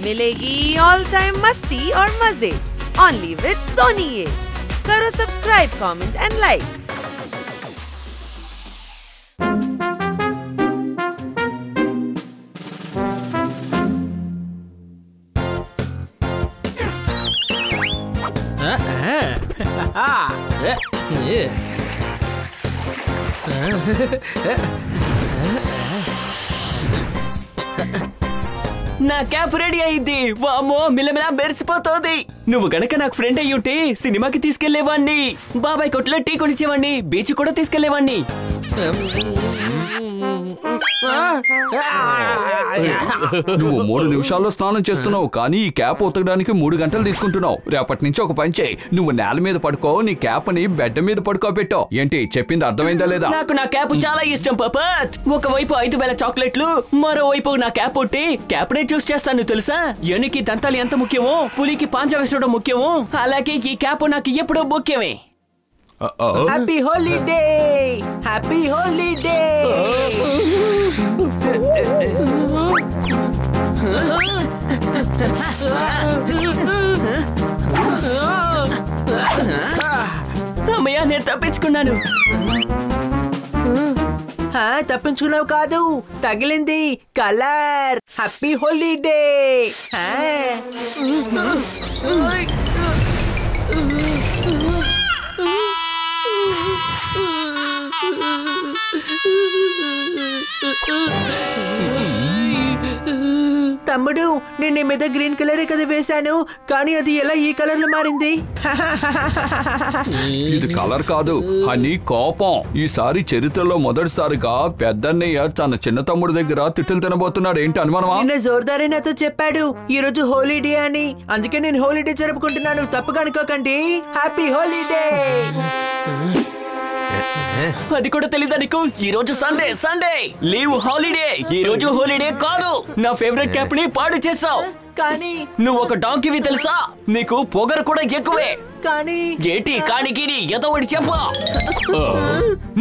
मिलेगी all time मस्ती और मजे ओनली विद सोनी ये। करो सब्सक्राइब, कमेंट एंड लाइक। నా క్యాప్ రెడీ అయింది. వామ్మో మిలమిలా మెరిసిపోతోంది. నువ్వు గనక నాకు ఫ్రెండ్ అయ్యుంటే సినిమాకి తీసుకెళ్లేవాణ్ణి, బాబాయ్ కొట్లో టీ కొనిచ్చేవాణ్ణి, బీచ్ కూడా తీసుకెళ్లేవాణ్ణి. నువ్వు 3 నిమిషాల్లో స్నానం చేస్తున్నావు, కానీ ఈ క్యాప్ ఉతకడానికి 3 గంటలు తీసుకుంటున్నావు. రేపటి నుంచి ఒక పని చేయి, నువ్వు నేల మీద పడుకో, నీ క్యాప్ ని బెడ్ మీద పడుకోబెట్టో. ఏంటి చెప్పింది అర్థమైందా లేదా? నాకు నా క్యాప్ చాలా ఇష్టం పాపట్. ఒకవైపు 5000 చాక్లెట్లు, మరోవైపు నా క్యాప్ ఉంటే క్యాప్ నే చూస్ చేస్తాను తెలుసా. ఏనుకి దంతాలు ఎంత ముఖ్యమో, పులికి పాంజ వేసడం ముఖ్యమో, అలాగే ఈ క్యాప్ నాకు ఎప్పుడూ ముఖ్యమే. Happy holiday, happy holiday. అమ్మయ్య, నేను తప్పించుకున్నాను. తప్పించుకున్నావు కాదు, తగిలింది కలర్. Happy holiday. తమ్ముడు, నేను నీ మీద గ్రీన్ కలరే కదా వేశాను, కానీ అది ఎలా ఈ కలర్ లో మారింది? ఇది కలర్ కాదు హనీ, కోపం. ఈసారి చరిత్రలో మొదటిసారిగా పెద్దన్నయ్య తన చిన్న తమ్ముడు దగ్గర తిట్టులు తినబోతున్నాడు. ఏంటి అనుమానమా? నిన్న జోర్దారే నాతో చెప్పాడు ఈ రోజు హాలిడే అని, అందుకే నేను హాలిడే జరుపుకుంటున్నాను. తప్పుగా అనుకోకండి. Happy holiday. అది కూడా తెలీదా నీకు? ఈ రోజు సండే, సండే లీవ్, హాలిడే. ఈ రోజు హాలిడే కాదు. నా ఫేవరెట్ క్యాప్ ని పాడు చేసావు. కానీ నువ్వు ఒక డాంకీవి తెలుసా? నీకు పొగరు కూడా ఎక్కువే. కానీ ఏంటి కానికి ఏదో ఒకటి చెప్పు.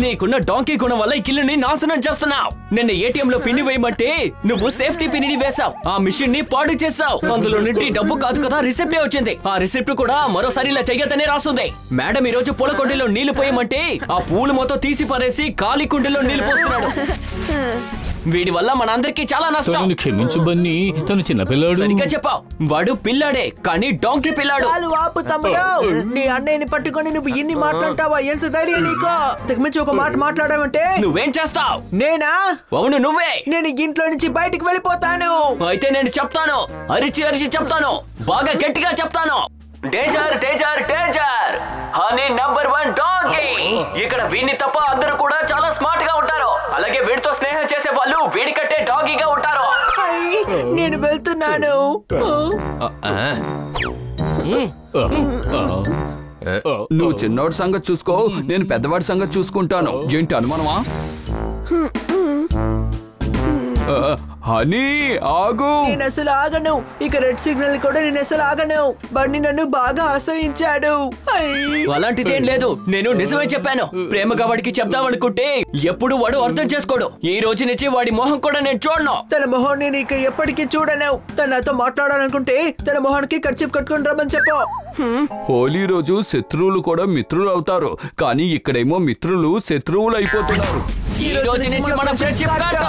నీకున్న డాంకీ గుణం వల్ల ఈ కిల్లుని నాశనం చేస్తున్నావు. నిన్న ఏటీఎం లో పిన్ని వేయమంటే నువ్వు సేఫ్టీ పిన్ని వేసావు. ఆ మిషన్ ని పాడు చేసావు. అందులో నుండి డబ్బు కాదు కదా, రిసిప్ట్ వచ్చింది. ఆ రిసిప్ట్ కూడా మరోసారి ఇలా చెయ్యొద్దనే రాస్తుంది. మేడం ఈ రోజు పూల కుండీలో నీళ్లు పోయమంటే ఆ పూలు మొత్తం తీసి పారేసి ఖాళీ కుండీలో నీళ్లు పోస్తున్నాడు. వీడి వల్ల మనందరికీ చాలా నష్టం. క్షమించు బన్నీ, తను చిన్న పిల్లాడు. సరిగ్గా చెప్పావు, వాడు పిల్లాడే, కానీ డాంకీ పిల్లాడు. ఆపు తమ్ముడు, నీ అన్నయ్యని పట్టుకొని నువ్వు ఇన్ని మాట్లాంటావా? ఎంత ధైర్యం నీకు? తగ్గించి ఒక మాట మాట్లాడావంటే నువ్వేం చేస్తావు? నేనా? అవును నువ్వే. నేను ఇంట్లో నుంచి బయటికి వెళ్ళిపోతాను. అయితే నేను చెప్తాను, అరిచి అరిచి చెప్తాను, బాగా గట్టిగా చెప్తాను. Danger, danger, danger. Honey number 1 donkey. ఇక్కడ వీడిని తప్ప అందరూ కూడా చాలా స్మార్ట్ గా ఉంటారు. అలాగే వీడితో స్నేహం చేసే వాళ్ళు వీడి కట్టే డాగీగా ఉంటారు. నేను వెళ్తున్నాను. నువ్వు చిన్నవాడి సంగతి చూసుకో, నేను పెద్దవాడి సంగతి చూసుకుంటాను. ఏంటి అనుమానమా? హనీ ఆగు. నేను అసలు ఆగను. ఇక రెడ్ సిగ్నల్ కూడా నేను అసలు ఆగను. బన్నీ నన్ను బాగా ఆశ్రయించాడు. అలాంటిదేం లేదు, నేను నిజమే చెప్పాను. ప్రేమగా వాడికి చెప్దామనుకుంటే ఎప్పుడు వాడు అర్థం చేసుకోడు. ఈ రోజు నుంచి వాడి మొహం కూడా నేను చూడను. తన మొహం నేను ఇక ఎప్పటికీ చూడను. తన నాతో మాట్లాడాలనుకుంటే తన మొహానికి కర్చీఫ్ కట్టుకుని రమ్మని చెప్పు. హోలీ రోజు శత్రువులు కూడా మిత్రులు అవుతారు, కానీ ఇక్కడేమో మిత్రులు శత్రువులు అయిపోతున్నారు. ఈ రోజు నుంచి మనం ఫ్రెండ్షిప్ కాదు.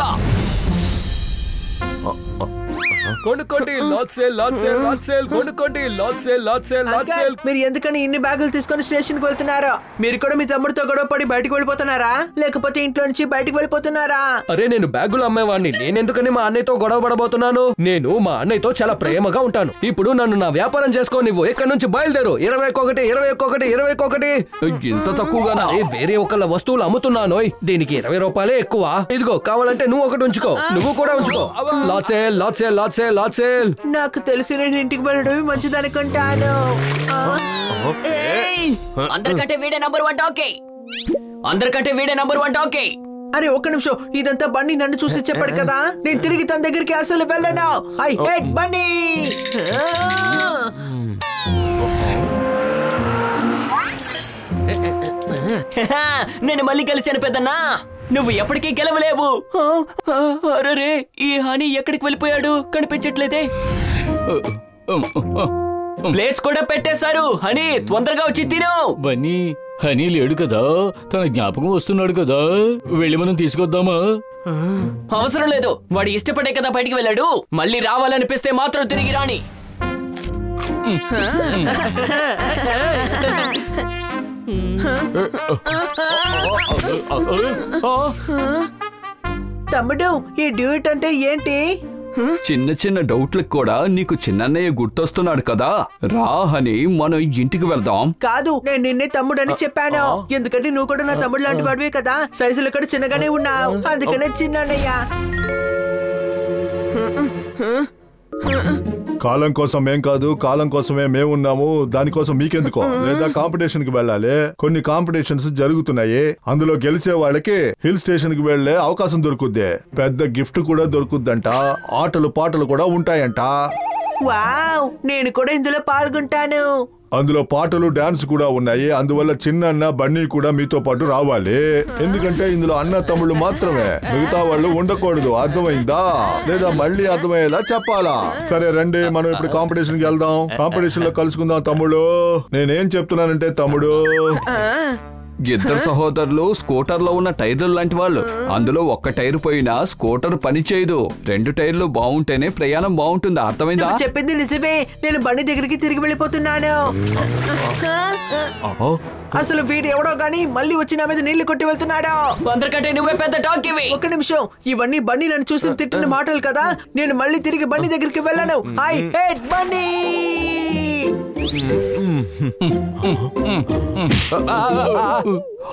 కొనుక్కోండి, lot sale, lot sale, lot sale. కొనుక్కోండి, lot sale, lot sale, lot sale. మీరు ఎందుకని ఇన్ని బ్యాగులు తీసుకొని స్టేషన్ కి వెళ్తున్నారా? మీరు కూడా మీ తమ్ముడితో గొడవ పడి బయటకు వెళ్ళిపోతున్నారా, లేకపోతే ఇంట్లో నుంచి బయటకు వెళ్ళిపోతున్నారా? అరే, నేను బ్యాగులు అమ్మేవాడిని. నేనెందుకని మా అన్నయ్యతో గొడవ పడబోతున్నాను? నేను మా అన్నయ్యతో చాలా ప్రేమగా ఉంటాను. ఇప్పుడు నన్ను నా వ్యాపారం చేసుకో. నువ్వు ఇక్కడ నుంచి బయలుదేరు. 21, 21, 21. ఇంత తక్కువగా? వేరే ఒకళ్ళ వస్తువులు అమ్ముతున్నాను. దీనికి 20 రూపాయలే ఎక్కువ. ఇదిగో, కావాలంటే నువ్వు ఒకటి ఉంచుకో. నువ్వు కూడా ఉంచుకో. Lot sale, lot sale, lot sale, lot sale. నాకు తెలిసి నేను ఇంటికి వెళ్ళడమే మంచిదనుకుంటాను. అందరికంటే వీడే నంబర్ 1 డాంకీ. అందరికంటే వీడే నంబర్ 1 డాంకీ. అరే ఒక్క నిమిషం, ఇదంతా బన్నీ నన్ను చూసి చెప్పాడు కదా. నేను తిరిగి తన దగ్గరికి అసలు వెళ్ళను. I hate Bunny. నేను మళ్ళీ కలిసాను పెద్దన్నా. నువ్వు ఎప్పటికీ గెలవలేవు. అరే, ఈ హనీ ఎక్కడికి వెళ్ళిపోయాడు? కనిపించట్లేదే. ప్లేట్స్ కూడా పెట్టేశారు. హనీ, తొందరగా వచ్చి తిను. బన్నీ, హనీ లేడు కదా, తన జ్ఞాపకం వస్తున్నాడు కదా, వెళ్ళి మనం తీసుకొద్దామా? అవసరం లేదు, వాడు ఇష్టపడే కదా బయటికి వెళ్ళాడు. మళ్ళీ రావాలనిపిస్తే మాత్రం తిరిగి రాని. తమ్ముడు, ఈ డ్యూట్ అంటే ఏంటి? చిన్న చిన్న డౌట్లకు కూడా నీకు చిన్నన్నయ్య గుర్తొస్తున్నాడు కదా. రా హనీ, మనం ఇంటికి వెళ్దాం. కాదు, నేను నిన్నే తమ్ముడు అని చెప్పాను. ఎందుకంటే నువ్వు కూడా నా తమ్ముడు లాంటి వాడివే కదా. సైజులో కూడా చిన్నగానే ఉన్నావు, అందుకనే చిన్నయ్య. కాలం కోసం మేం కాదు, కాలం కోసమే మేమున్నాము. దానికోసం మీకెందుకో? లేదా కాంపిటీషన్ కి వెళ్ళాలి. కొన్ని కాంపిటీషన్స్ జరుగుతున్నాయి, అందులో గెలిచే వాళ్ళకి హిల్ స్టేషన్ కి వెళ్లే అవకాశం దొరుకుద్ది. పెద్ద గిఫ్ట్ కూడా దొరుకుద్దంట. ఆటలు పాటలు కూడా ఉంటాయంట. వావ్, నేను కూడా ఇందులో పాల్గొంటాను. అందులో పాటలు డాన్స్ కూడా ఉన్నాయి. అందువల్ల చిన్న బన్నీ కూడా మీతో పాటు రావాలి. ఎందుకంటే ఇందులో అన్న తమ్ముళ్ళు మాత్రమే, మిగతా వాళ్ళు ఉండకూడదు. అర్థమైందా? లేదా మళ్ళీ అర్థమయ్యేలా చెప్పాలా? సరే రండి, మనం ఇప్పుడు కాంపిటీషన్ కి వెళ్దాం. కాంపిటీషన్ లో కలుసుకుందాం తమ్ముడు. నేనేం చెప్తున్నానంటే తమ్ముడు, ఇద్దరు సహోదరులు స్కూటర్ లో ఉన్న టైర్లు లాంటి వాళ్ళు. అందులో ఒక్క టైర్ పోయినా స్కూటర్ పని చేయదు. 2 టైర్లు బాగుంటేనే ప్రయాణం బాగుంటుంది. అర్థమైందా? చెప్పింది నిజమే. నేను బండి దగ్గరికి తిరిగి వెళ్ళిపోతున్నాను. అసలు వీడు ఎవడో గాని మళ్ళీ వచ్చి నా మీద నీళ్లు కొట్టి వెళ్తున్నాడు. అందరికంటే నువ్వే పెద్ద డాంకీవి. ఒక్క నిమిషం, ఇవన్నీ బండి నన్ను చూసి తిట్టిన మాటలు కదా. నేను మళ్ళీ తిరిగి బండి దగ్గరికి వెళ్ళను. ఐ హేట్ బండి.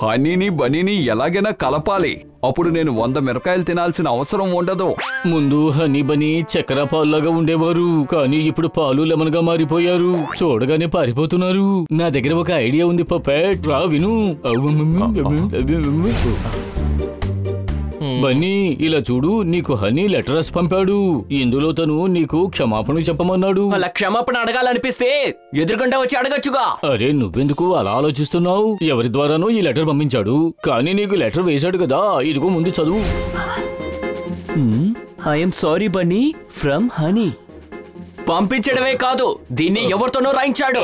హనీని బనీని ఎలాగైనా కలపాలి. అప్పుడు నేను 100 మిరకాయలు తినాల్సిన అవసరం ఉండదు. ముందు హనీ బనీ చక్కెర పాలులాగా ఉండేవారు, కానీ ఇప్పుడు పాలు లెమన్ గా మారిపోయారు. చూడగానే పారిపోతున్నారు. నా దగ్గర ఒక ఐడియా ఉంది పప్పెట్, రా విను. బన్నీ, ఇలా చూడు, నీకు హనీ లెటర్స్ పంపాడు. ఇందులో తను నీకు క్షమాపణ చెప్పమన్నాడు. అలా క్షమాపణ అడగాలనిపిస్తే ఎదురుకుండా వచ్చి అడగచ్చుగా. అరే, నువ్వెందుకు అలా ఆలోచిస్తున్నావు? ఎవరి ద్వారానో ఈ లెటర్ పంపించాడు, కానీ నీకు లెటర్ వేశాడు కదా. ఇదిగో ముందు చదువు. I'm sorry Bunny, from Honey. పంపించడమే కాదు, దీన్ని ఎవరితోనో రాయించాడు.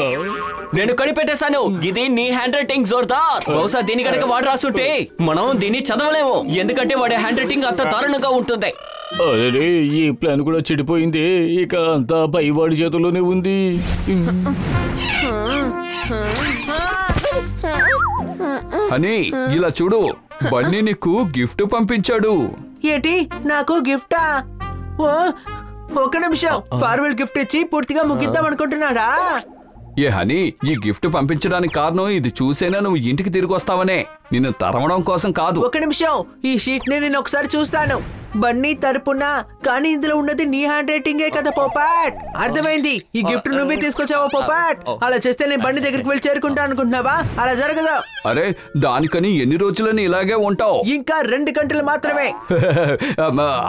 నేను కనిపెట్టేశాను. ఇది నీ హ్యాండ్ రైటింగ్ జోర్దార్. బహుశా దీని కనుక వాడు రాస్తుంటే మనం దీన్ని చదవలేము, ఎందుకంటే వాడి హ్యాండ్ రైటింగ్ అంత దారుణంగా ఉంటుంది. అరే, ఈ ప్లాన్ కూడా చెడిపోయింది. ఇక అంతా పైవాడి చేతుల్లోనే ఉంది. హనీ, ఇలా చూడు, బన్నీ నీకు గిఫ్ట్ పంపించాడు. ఏంటి, నాకు గిఫ్టా? ఓ, ఒక నిమిషం. ఫార్వెల్ గిఫ్ట్ ఇచ్చి పూర్తిగా ముగిద్దాం అనుకుంటున్నాడా? ఏ హనీ, ఈ గిఫ్ట్ పంపించడానికి కారణం ఇది చూసేనా నువ్వు ఇంటికి తిరిగి వస్తావనే, నిన్ను తరమడం కోసం కాదు. ఒక నిమిషం, ఈ షీట్ ని నేను ఒకసారి చూస్తాను. బన్నీ తరపున, కానీ ఇందులో ఉన్నది నీ హ్యాండ్ రైటింగే కదా పోపాట్. అర్థమైంది, ఈ గిఫ్ట్ నువ్వే తీసుకొచ్చావా పోపాట్? అలా చేస్తే నేను బండి దగ్గరికి వెళ్ళి చేరుకుంటా అనుకుంటున్నావా? అలా జరగదు. అరే, దానికని ఎన్ని రోజులని ఇలాగే ఉంటావు? ఇంకా 2 గంటలు మాత్రమే.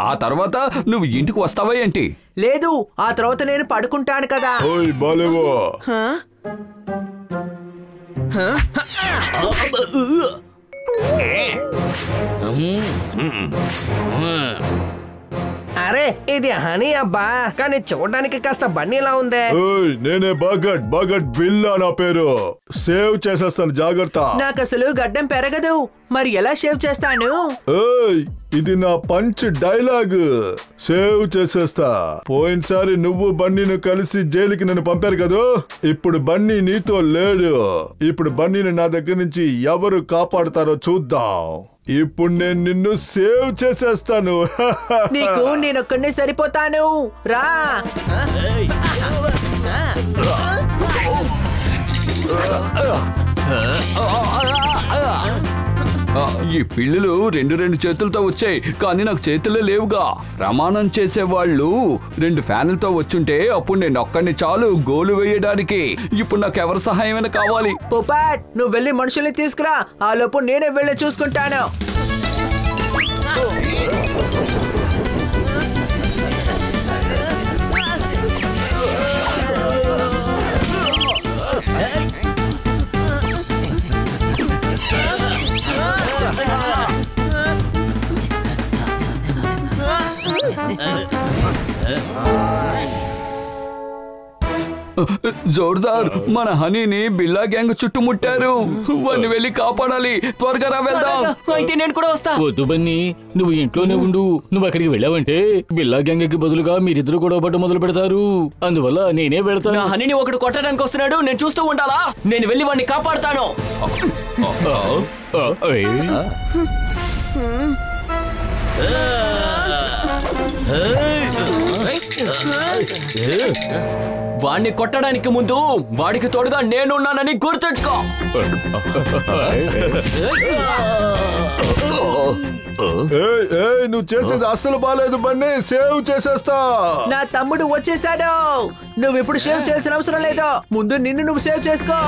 ఆ తర్వాత నువ్వు ఇంటికి వస్తావా ఏంటి? లేదు, ఆ తర్వాత నేను పడుకుంటాను కదా. ఓయ్ బాలేవో, అరే, ఇది హనీ అబ్బా, కానీ చూడడానికి కాస్త బన్నీలా ఉందే. ఓయ్ నేనే బగట్ బిల్లా నా పేరు. సేవ్ చేసేస్తాను, జాగ్రత్త. నాకు అసలు గడ్డం పెరగదు, మరి ఎలా షేవ్ చేస్తాను? ఓయ్, ఇది నా పంచ్ డైలాగ్. సేవ్ చేసేస్తా. పోయినసారి నువ్వు బన్నీని కలిసి జైలుకి నన్ను పంపారు కదా. ఇప్పుడు బన్నీ నీతో లేడు. ఇప్పుడు బన్నీని నా దగ్గర నుంచి ఎవరు కాపాడుతారో చూద్దాం. ఇప్పుడు నేను నిన్ను సేవ్ చేసేస్తాను. నీకు నేనొక్కడే సరిపోతాను, రా. ఈ పిల్లులు 2 చేతులతో వచ్చాయి, కానీ నాకు చేతులే లేవుగా. ప్రమాణం చేసేవాళ్ళు 2 ఫ్యాన్లతో వచ్చుంటే అప్పుడు నేను ఒక్కడిని చాలు గోలు వేయడానికి. ఇప్పుడు నాకు ఎవరి సహాయమైనా కావాలి. పోపాట్, నువ్వు వెళ్ళి మనుషుల్ని తీసుకురా. ఆ లోపు నేనే వెళ్ళి చూసుకుంటాను. జోర్దార్, మన హనీని బిల్లా గ్యాంగ్ చుట్టుముట్టారు. వాడిని వెళ్ళి కాపాడాలి. త్వరగా రా, వెళ్దాం. అయితే నేను కూడా వస్తా. వద్దు బన్నీ, నువ్వు ఇంట్లోనే ఉండు. నువ్వు అక్కడికి వెళ్ళావంటే బిల్లా గ్యాంగ్కి బదులుగా మీరిద్దరు గొడవ పట్టు మొదలు పెడతారు. అందువల్ల నేనే వెళ్తాను. నా హనీని ఒకడు కొట్టడానికి వస్తున్నాడు, నేను చూస్తూ ఉండాలా? నేను వెళ్ళి వాడిని కాపాడుతాను. వాణ్ణి కొట్టడానికి ముందు వాడికి తోడుగా నేనున్నానని గుర్తుంచుకో. నువ్వు చేసేది అస్సలు బాలేదు బన్నీ. సేవ్ చేసేస్తా. నా తమ్ముడు వచ్చేసాడు. నువ్వు ఇప్పుడు సేవ్ చేయాల్సిన అవసరం లేదు. ముందు నిన్ను నువ్వు సేవ్ చేసుకో.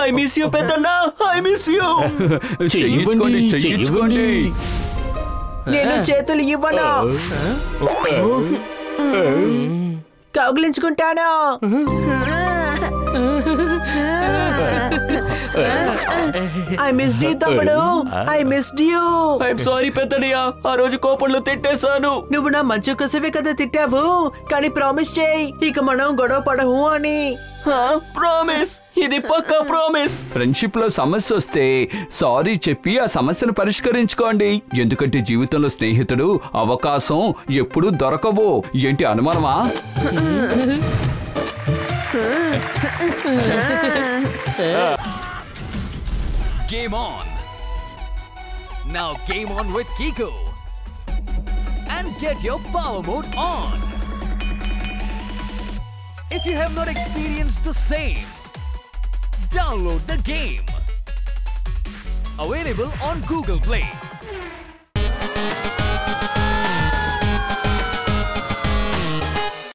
ఐ మిస్ యూ పెద్దన్నా, ఐ మిస్ యూ. చెయ్యించుకోండి. నేను చేతులు ఇవ్వను, కౌగిలించుకుంటాను. ఐ మిస్డ్ యూ తమ్ముడు, I missed you. I'm sorry పెద్దయ్యా, ఆ రోజు కోపంలో తిట్టేశాను. నువ్వు నా మంచి కోసమే కదా తిట్టావు, కానీ ప్రామిస్ చేయి ఇక మనం గొడవ పడము అని. ప్రామిస్, ఇది పక్కా ప్రామిస్. ఫ్రెండ్షిప్ లో సమస్య వస్తే సారీ చెప్పి ఆ సమస్యను పరిష్కరించుకోండి. ఎందుకంటే జీవితంలో స్నేహితుడు అవకాశం ఎప్పుడూ దొరకవు. ఏంటి అనుమానమా? Game on. Now game on with Kiko. And get your power mode on. If you have not experienced the same, download the game. Available on Google Play.